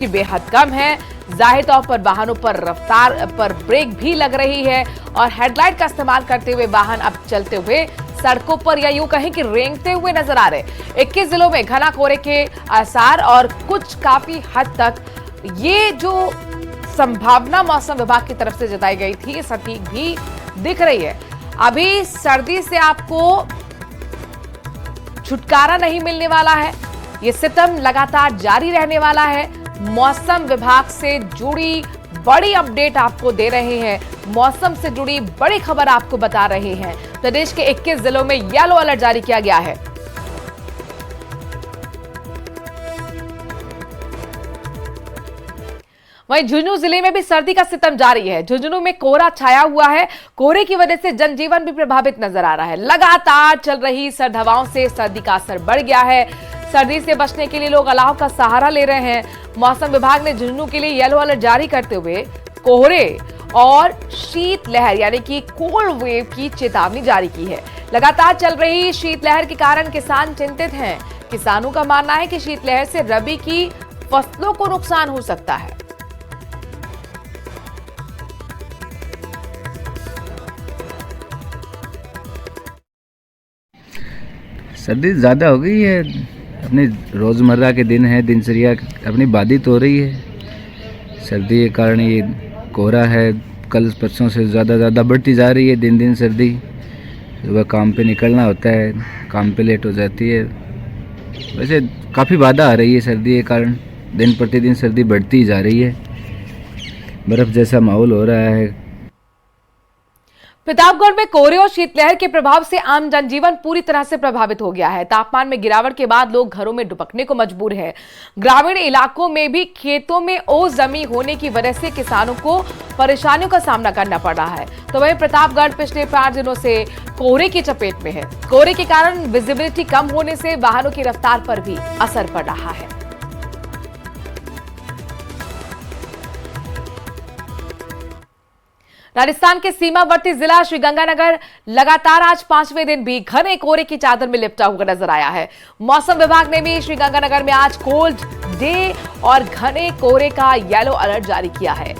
बेहद कम है। जाहिर तौर पर वाहनों पर रफ्तार पर ब्रेक भी लग रही है और हेडलाइट का इस्तेमाल करते हुए वाहन अब चलते हुए सड़कों पर या यूं कहें कि रेंगते हुए नजर आ रहे। 21 जिलों में घना कोहरे के आसार और कुछ काफी हद तक ये जो संभावना मौसम विभाग की तरफ से जताई गई थी सटीक भी दिख रही है। अभी सर्दी से आपको छुटकारा नहीं मिलने वाला है, ये सितम लगातार जारी रहने वाला है। मौसम विभाग से जुड़ी बड़ी अपडेट आपको दे रहे हैं, मौसम से जुड़ी बड़ी खबर आपको बता रहे हैं। प्रदेश के 21 जिलों में येलो अलर्ट जारी किया गया है। वहीं झुंझुनू जिले में भी सर्दी का सितम जारी है। झुंझुनू में कोहरा छाया हुआ है। कोहरे की वजह से जनजीवन भी प्रभावित नजर आ रहा है। लगातार चल रही सर्द हवाओं से सर्दी का असर बढ़ गया है। सर्दी से बचने के लिए लोग अलाव का सहारा ले रहे हैं। मौसम विभाग ने झुंझुनू के लिए येलो अलर्ट जारी करते हुए कोहरे और शीतलहर यानी कि कोल्ड वेव की चेतावनी जारी की है। लगातार चल रही शीतलहर के कारण किसान चिंतित हैं। किसानों का मानना है कि शीतलहर से रबी की फसलों को नुकसान हो सकता है। सर्दी ज़्यादा हो गई है, अपनी रोज़मर्रा के दिन है, दिनचर्या अपनी बाधित हो रही है। सर्दी के कारण ये कोहरा है, कल परसों से ज़्यादा बढ़ती जा रही है दिन दिन सर्दी। सुबह काम पे निकलना होता है, काम पे लेट हो जाती है। वैसे काफ़ी बाधा आ रही है सर्दी के कारण, दिन प्रतिदिन सर्दी बढ़ती जा रही है। बर्फ़ जैसा माहौल हो रहा है। प्रतापगढ़ में कोहरे और शीतलहर के प्रभाव से आम जनजीवन पूरी तरह से प्रभावित हो गया है। तापमान में गिरावट के बाद लोग घरों में दुबकने को मजबूर हैं। ग्रामीण इलाकों में भी खेतों में ओस जमी होने की वजह से किसानों को परेशानियों का सामना करना पड़ रहा है। तो वहीं प्रतापगढ़ पिछले 5 दिनों से कोहरे की चपेट में है। कोहरे के कारण विजिबिलिटी कम होने से वाहनों की रफ्तार पर भी असर पड़ रहा है। राजस्थान के सीमावर्ती जिला श्रीगंगानगर लगातार आज 5वें दिन भी घने कोहरे की चादर में लिपटा हुआ नजर आया है। मौसम विभाग ने भी श्रीगंगानगर में आज कोल्ड डे और घने कोहरे का येलो अलर्ट जारी किया है।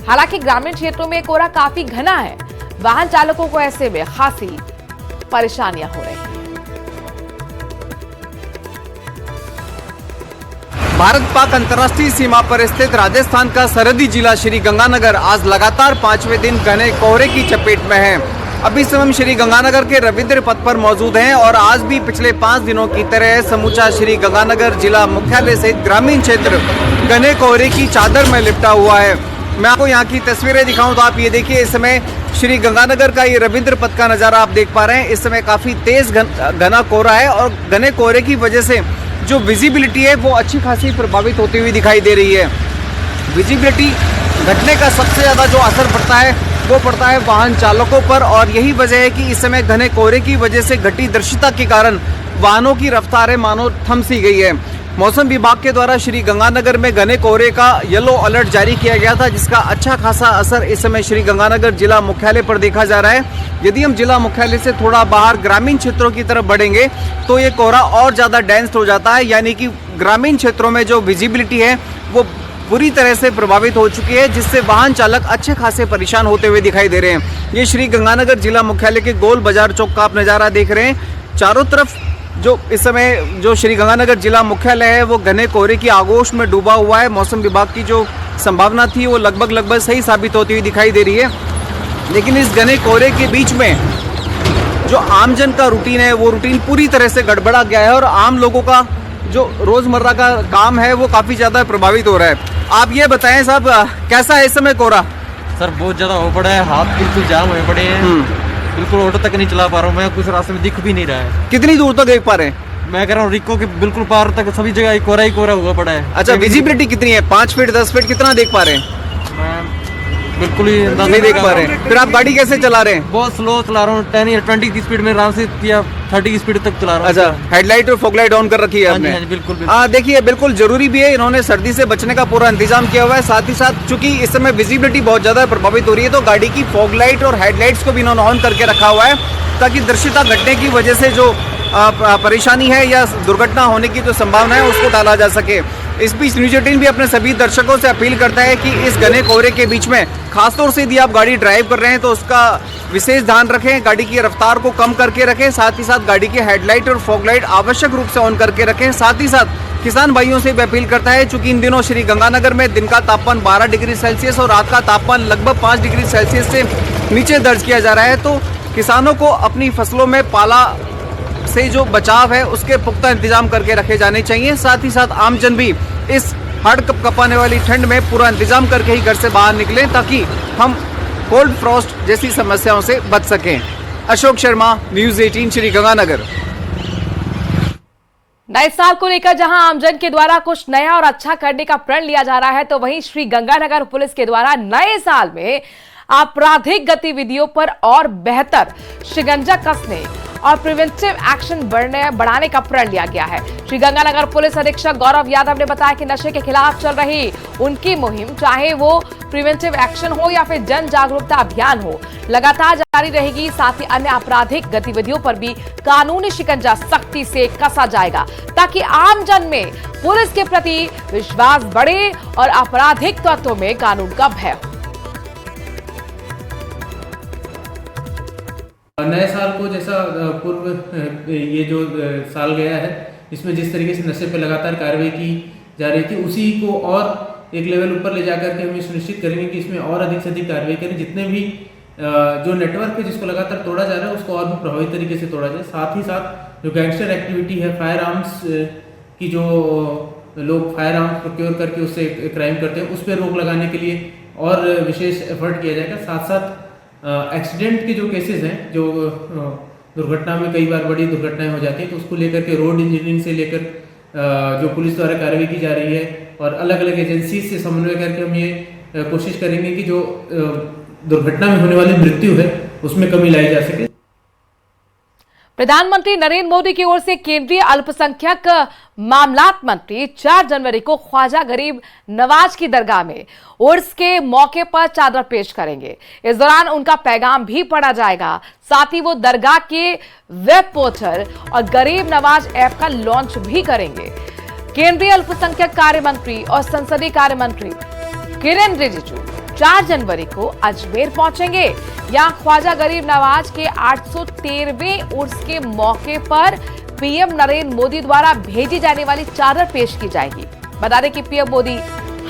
हालांकि ग्रामीण क्षेत्रों में कोहरा काफी घना है। वाहन चालकों को ऐसे में खासी परेशानियां हो रही हैं। भारत पाक अंतर्राष्ट्रीय सीमा पर स्थित राजस्थान का सरहदी जिला श्री गंगानगर आज लगातार 5वें दिन घने कोहरे की चपेट में है। अभी समय हम श्री गंगानगर के रविंद्र पथ पर मौजूद हैं और आज भी पिछले 5 दिनों की तरह समूचा श्री गंगानगर जिला मुख्यालय सहित ग्रामीण क्षेत्र घने कोहरे की चादर में लिपटा हुआ है। मैं आपको यहाँ की तस्वीरें दिखाऊं तो आप ये देखिए, इस समय श्री गंगानगर का ये रविंद्र पथ का नज़ारा आप देख पा रहे हैं। इस समय काफ़ी तेज घना कोहरा है और घने कोहरे की वजह से जो विजिबिलिटी है वो अच्छी खासी प्रभावित होती हुई दिखाई दे रही है। विजिबिलिटी घटने का सबसे ज़्यादा जो असर पड़ता है वो पड़ता है वाहन चालकों पर और यही वजह है कि इस समय घने कोहरे की वजह से घटी दृश्यता के कारण वाहनों की रफ्तारें मानो थम सी गई है। मौसम विभाग के द्वारा श्री गंगानगर में घने कोहरे का येलो अलर्ट जारी किया गया था, जिसका अच्छा खासा असर इस समय श्री गंगानगर जिला मुख्यालय पर देखा जा रहा है। यदि हम जिला मुख्यालय से थोड़ा बाहर ग्रामीण क्षेत्रों की तरफ बढ़ेंगे तो ये कोहरा और ज़्यादा डेंस हो जाता है, यानी कि ग्रामीण क्षेत्रों में जो विजिबिलिटी है वो पूरी तरह से प्रभावित हो चुकी है, जिससे वाहन चालक अच्छे खासे परेशान होते हुए दिखाई दे रहे हैं। ये श्री गंगानगर जिला मुख्यालय के गोल बाजार चौक का आप नज़ारा देख रहे हैं। चारों तरफ जो इस समय जो श्री गंगानगर जिला मुख्यालय है वो घने कोहरे की आगोश में डूबा हुआ है। मौसम विभाग की जो संभावना थी वो लगभग सही साबित होती हुई दिखाई दे रही है। लेकिन इस घने कोहरे के बीच में जो आमजन का रूटीन है वो रूटीन पूरी तरह से गड़बड़ा गया है और आम लोगों का जो रोजमर्रा का काम है वो काफी ज्यादा प्रभावित हो रहा है। आप ये बताएं साहब, कैसा है इस समय कोहरा? सर बहुत ज्यादा हो पड़ा है, हाथ बिल्कुल जाम हुए पड़े हैं। बिल्कुल ऑटो तक नहीं चला पा रहा हूँ मैं, कुछ रास्ते में दिख भी नहीं रहा है। कितनी दूर तक देख पा रहे हैं? मैं कह रहा हूँ रिको के बिल्कुल पार तक सभी जगह कोहरा ही कोहरा हुआ पड़ा है। अच्छा, विजिबिलिटी कितनी है? 5 फीट 10 फीट कितना देख पा रहे हैं? बिल्कुल ही नहीं देख पा रहे हैं। फिर आप गाड़ी कैसे चला रहे हैं? बहुत स्लो चला रहा हूँ, 10 या 20 की स्पीड में आराम से या 30 की स्पीड तक चला रहा हूँ। अच्छा, हेडलाइट और फॉग लाइट ऑन कर रखी है आपने? बिल्कुल। देखिए, बिल्कुल जरूरी भी है, इन्होंने सर्दी से बचने का पूरा इंतजाम किया हुआ है। साथ ही साथ चूंकि इस समय विजिबिलिटी बहुत ज्यादा प्रभावित हो रही है तो गाड़ी की फॉग लाइट और हेडलाइट्स को भी इन्होंने ऑन करके रखा हुआ है, ताकि दृश्यता घटने की वजह से जो परेशानी है या दुर्घटना होने की जो संभावना है उसको टाला जा सके। इस बीच न्यूज 18 भी अपने सभी दर्शकों से अपील करता है कि इस घने कोहरे के बीच में खासतौर से यदि आप गाड़ी ड्राइव कर रहे हैं तो उसका विशेष ध्यान रखें, गाड़ी की रफ्तार को कम करके रखें, साथ ही साथ गाड़ी के हेडलाइट और फॉग लाइट आवश्यक रूप से ऑन करके रखें। साथ ही साथ किसान भाइयों से भी अपील करता है, चूंकि इन दिनों श्री गंगानगर में दिन का तापमान 12 डिग्री सेल्सियस और रात का तापमान लगभग 5 डिग्री सेल्सियस से नीचे दर्ज किया जा रहा है, तो किसानों को अपनी फसलों में पाला से जो बचाव है उसके पुख्ता इंतजाम करके रखे जाने चाहिए। साथ ही साथ आमजन भी इस हाड़ कपकपाने वाली ठंड में पूरा इंतजाम करके ही घर से बाहर निकलें ताकि हम कोल्ड फ्रॉस्ट जैसी समस्याओं से बच सकें। अशोक शर्मा, न्यूज 18 श्री गंगानगर। नए साल को लेकर जहां आमजन के द्वारा कुछ नया और अच्छा करने का प्रण लिया जा रहा है, तो वहीं श्री गंगानगर पुलिस के द्वारा नए साल में आपराधिक गतिविधियों पर और बेहतर शिकंजा कसने और प्रिवेंटिव एक्शन बढ़ाने का प्रण लिया गया है। श्री गंगानगर पुलिस अधीक्षक गौरव यादव ने बताया कि नशे के खिलाफ चल रही उनकी मुहिम, चाहे वो प्रिवेंटिव एक्शन हो या फिर जन जागरूकता अभियान हो, लगातार जारी रहेगी। साथ ही अन्य आपराधिक गतिविधियों पर भी कानूनी शिकंजा सख्ती से कसा जाएगा ताकि आम जन में पुलिस के प्रति विश्वास बढ़े और आपराधिक तत्वों में कानून का भय हो। नए साल को जैसा पूर्व ये जो साल गया है इसमें जिस तरीके से नशे पर लगातार कार्रवाई की जा रही थी, उसी को और एक लेवल ऊपर ले जाकर के हम ये सुनिश्चित करेंगे कि इसमें और अधिक से अधिक कार्रवाई करें। जितने भी जो नेटवर्क है जिसको लगातार तोड़ा जा रहा है उसको और भी प्रभावी तरीके से तोड़ा जाए। साथ ही साथ जो गैंगस्टर एक्टिविटी है, फायर आर्म्स की जो लोग फायर आर्म्स प्रोक्योर करके उससे क्राइम करते हैं, उस पर रोक लगाने के लिए और विशेष एफर्ट किया जाएगा। साथ साथ एक्सीडेंट के जो केसेस हैं, जो दुर्घटना में कई बार बड़ी दुर्घटनाएं हो जाती हैं, तो उसको लेकर के रोड इंजीनियरिंग से लेकर जो पुलिस द्वारा कार्रवाई की जा रही है और अलग अलग एजेंसी से समन्वय करके हम ये कोशिश करेंगे कि जो दुर्घटना में होने वाली मृत्यु है उसमें कमी लाई जा सके। प्रधानमंत्री नरेंद्र मोदी की ओर से केंद्रीय अल्पसंख्यक मामलात मंत्री 4 जनवरी को ख्वाजा गरीब नवाज की दरगाह में उर्स के मौके पर चादर पेश करेंगे। इस दौरान उनका पैगाम भी पढ़ा जाएगा। साथ ही वो दरगाह के वेब पोर्टल और गरीब नवाज ऐप का लॉन्च भी करेंगे। केंद्रीय अल्पसंख्यक कार्य मंत्री और संसदीय कार्य मंत्री किरेन रिजिजू 4 जनवरी को अजमेर पहुंचेंगे। यहां ख्वाजा गरीब नवाज के 813वें उर्स के मौके पर पीएम नरेंद्र मोदी द्वारा भेजी जाने वाली चादर पेश की जाएगी। बता दें कि पीएम मोदी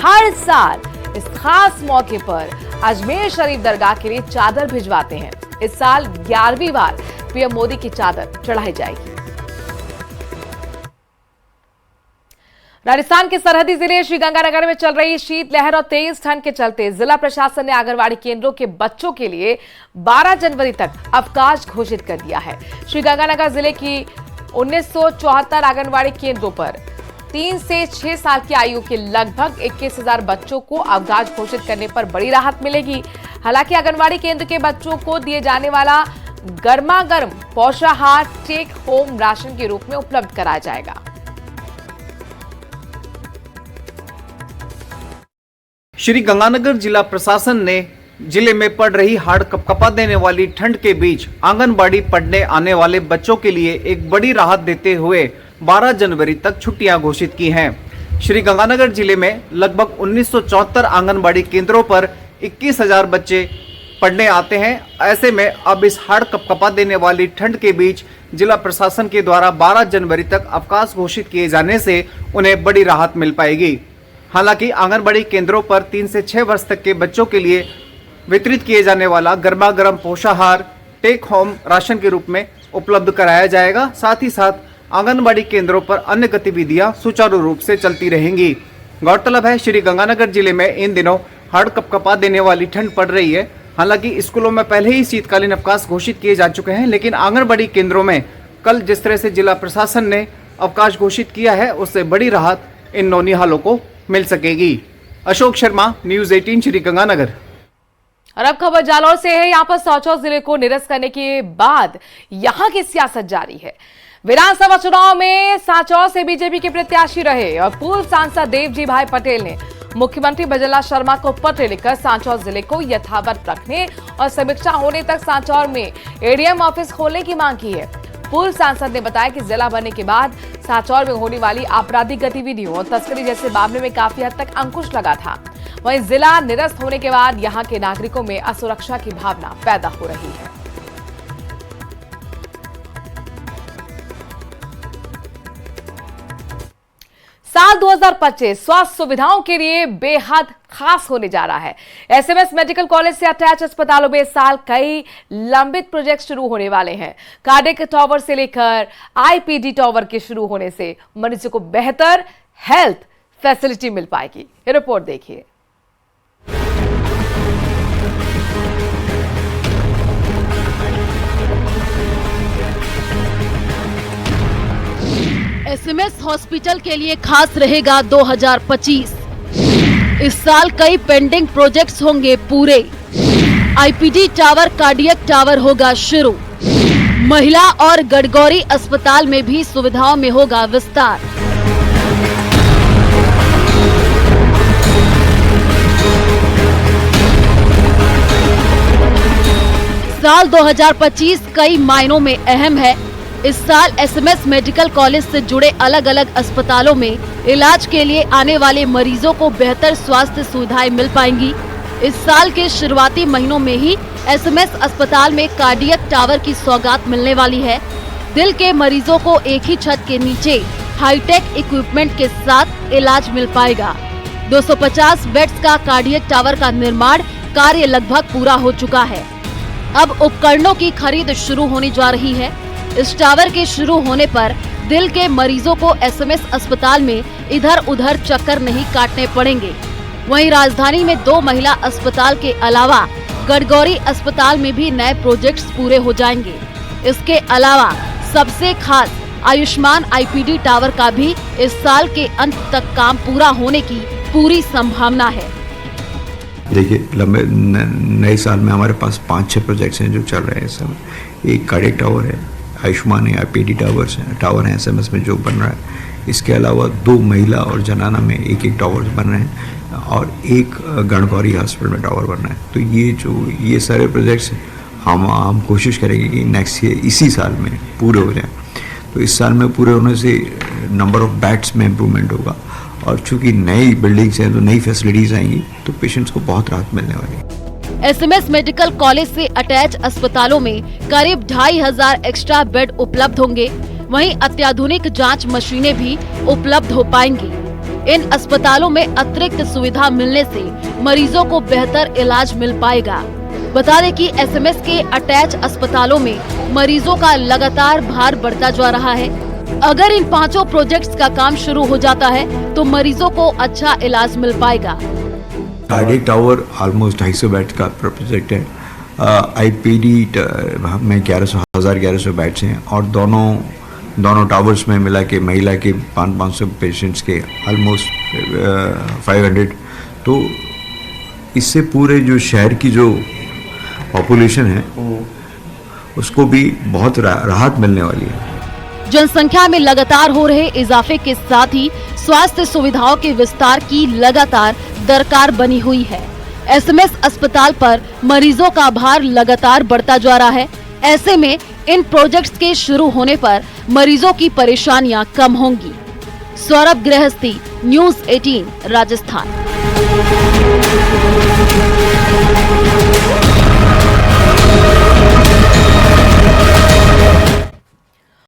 हर साल इस खास मौके पर अजमेर शरीफ दरगाह के लिए चादर भिजवाते हैं। इस साल 11वीं बार पीएम मोदी की चादर चढ़ाई जाएगी। राजस्थान के सरहदी जिले श्रीगंगानगर में चल रही शीतलहर और तेज ठंड के चलते जिला प्रशासन ने आंगनबाड़ी केंद्रों के बच्चों के लिए 12 जनवरी तक अवकाश घोषित कर दिया है। श्रीगंगानगर जिले की 1974 आंगनबाड़ी केंद्रों पर 3 से 6 साल की आयु के लगभग 21,000 बच्चों को अवकाश घोषित करने पर बड़ी राहत मिलेगी। हालांकि आंगनबाड़ी केंद्र के बच्चों को दिए जाने वाला गर्मा गर्म पोषाहार टेक होम राशन के रूप में उपलब्ध कराया जाएगा। श्री गंगानगर जिला प्रशासन ने जिले में पड़ रही हाड़ कपकपा देने वाली ठंड के बीच आंगनबाड़ी पढ़ने आने वाले बच्चों के लिए एक बड़ी राहत देते हुए 12 जनवरी तक छुट्टियां घोषित की हैं। श्री गंगानगर जिले में लगभग 1974 आंगनबाड़ी केंद्रों पर 21,000 बच्चे पढ़ने आते हैं। ऐसे में अब इस हाड़ कपकपा देने वाली ठंड के बीच जिला प्रशासन के द्वारा 12 जनवरी तक अवकाश घोषित किए जाने से उन्हें बड़ी राहत मिल पाएगी। हालांकि आंगनबाड़ी केंद्रों पर 3 से 6 वर्ष तक के बच्चों के लिए वितरित किए जाने वाला गर्मा गर्म पोषाहार टेक होम राशन के रूप में उपलब्ध कराया जाएगा। साथ ही साथ आंगनबाड़ी केंद्रों पर अन्य गतिविधियां सुचारू रूप से चलती रहेंगी। गौरतलब है श्री गंगानगर जिले में इन दिनों हाड़ कपकपा देने वाली ठंड पड़ रही है। हालांकि स्कूलों में पहले ही शीतकालीन अवकाश घोषित किए जा चुके हैं, लेकिन आंगनबाड़ी केंद्रों में कल जिस तरह से जिला प्रशासन ने अवकाश घोषित किया है उससे बड़ी राहत इन नौनिहालों को मिल सकेगी। अशोक शर्मा, न्यूज 18 श्री गंगानगर। और अब खबर जालौर से है। यहाँ पर सांचौर जिले को निरस्त करने के बाद यहाँ की सियासत जारी है। विधानसभा चुनाव में सांचौर से बीजेपी के प्रत्याशी रहे और पूर्व सांसद देवजी भाई पटेल ने मुख्यमंत्री भजनलाल शर्मा को पत्र लिखकर सांचौर जिले को यथावत रखने और समीक्षा होने तक सांचौर में एडीएम ऑफिस खोलने की मांग की है। पूर्व सांसद ने बताया कि जिला बनने के बाद सांचौर में होने वाली आपराधिक गतिविधियों और तस्करी जैसे मामले में काफी हद तक अंकुश लगा था। वहीं जिला निरस्त होने के बाद यहां के नागरिकों में असुरक्षा की भावना पैदा हो रही है। साल 2025 स्वास्थ्य सुविधाओं के लिए बेहद खास होने जा रहा है। एसएमएस मेडिकल कॉलेज से अटैच अस्पतालों में इस साल कई लंबित प्रोजेक्ट शुरू होने वाले हैं। कार्डियक टावर से लेकर आईपीडी टावर के शुरू होने से मरीजों को बेहतर हेल्थ फैसिलिटी मिल पाएगी। ये रिपोर्ट देखिए। एसएमएस हॉस्पिटल के लिए खास रहेगा 2025। इस साल कई पेंडिंग प्रोजेक्ट्स होंगे पूरे। आईपीडी टावर, कार्डियक टावर होगा शुरू। महिला और गडगौरी अस्पताल में भी सुविधाओं में होगा विस्तार। साल 2025 कई मायनों में अहम है। इस साल एसएमएस मेडिकल कॉलेज से जुड़े अलग अलग अस्पतालों में इलाज के लिए आने वाले मरीजों को बेहतर स्वास्थ्य सुविधाएं मिल पाएंगी। इस साल के शुरुआती महीनों में ही एसएमएस अस्पताल में कार्डियक टावर की सौगात मिलने वाली है। दिल के मरीजों को एक ही छत के नीचे हाईटेक इक्विपमेंट के साथ इलाज मिल पाएगा। 250 बेड्स का कार्डियक टावर का निर्माण कार्य लगभग पूरा हो चुका है। अब उपकरणों की खरीद शुरू होने जा रही है। इस टावर के शुरू होने पर दिल के मरीजों को एसएमएस अस्पताल में इधर उधर चक्कर नहीं काटने पड़ेंगे। वहीं राजधानी में 2 महिला अस्पताल के अलावा गडगौरी अस्पताल में भी नए प्रोजेक्ट्स पूरे हो जाएंगे। इसके अलावा सबसे खास आयुष्मान आईपीडी टावर का भी इस साल के अंत तक काम पूरा होने की पूरी संभावना है। देखिए, लंबे नए साल में हमारे पास 5-6 प्रोजेक्ट्स हैं जो चल रहे हैं इस समय। एक कार्डियक टावर है, आयुष्मान है, आईपीडी टावर है एसएमएस में जो बन रहा है। इसके अलावा 2 महिला और जनाना में एक टावर बन रहे हैं और एक गणगौरी हॉस्पिटल में टावर बन रहा है। तो ये सारे प्रोजेक्ट्स हम कोशिश करेंगे कि नेक्स्ट ईयर इसी साल में पूरे हो जाएं। तो इस साल में पूरे होने से नंबर ऑफ बेड्स में इम्प्रूवमेंट होगा और चूंकि नई बिल्डिंग्स हैं तो नई फैसिलिटीज आएंगी तो पेशेंट्स को बहुत राहत मिलने वाली है। एसएमएस मेडिकल कॉलेज से अटैच अस्पतालों में करीब 2500 एक्स्ट्रा बेड उपलब्ध होंगे। वहीं अत्याधुनिक जांच मशीनें भी उपलब्ध हो पाएंगी। इन अस्पतालों में अतिरिक्त सुविधा मिलने से मरीजों को बेहतर इलाज मिल पाएगा। बता दें कि एसएमएस के अटैच अस्पतालों में मरीजों का लगातार भार बढ़ता जा रहा है। अगर इन 5 प्रोजेक्ट्स का काम शुरू हो जाता है तो मरीजों को अच्छा इलाज मिल पाएगा। कार्डियक टावर ऑलमोस्ट 250 बेड का प्रोजेक्ट है। आईपीडी में 1100 बेड्स हैं और दोनों टावर्स में मिला के महिला के 500 पेशेंट्स के ऑलमोस्ट 500। तो इससे पूरे जो शहर की जो पॉपुलेशन है उसको भी बहुत राहत मिलने वाली है। जनसंख्या में लगातार हो रहे इजाफे के साथ ही स्वास्थ्य सुविधाओं के विस्तार की लगातार दरकार बनी हुई है। एसएमएस अस्पताल पर मरीजों का भार लगातार बढ़ता जा रहा है। ऐसे में इन प्रोजेक्ट्स के शुरू होने पर मरीजों की परेशानियां कम होंगी। सौरभ गृहस्थी, न्यूज़ 18 राजस्थान।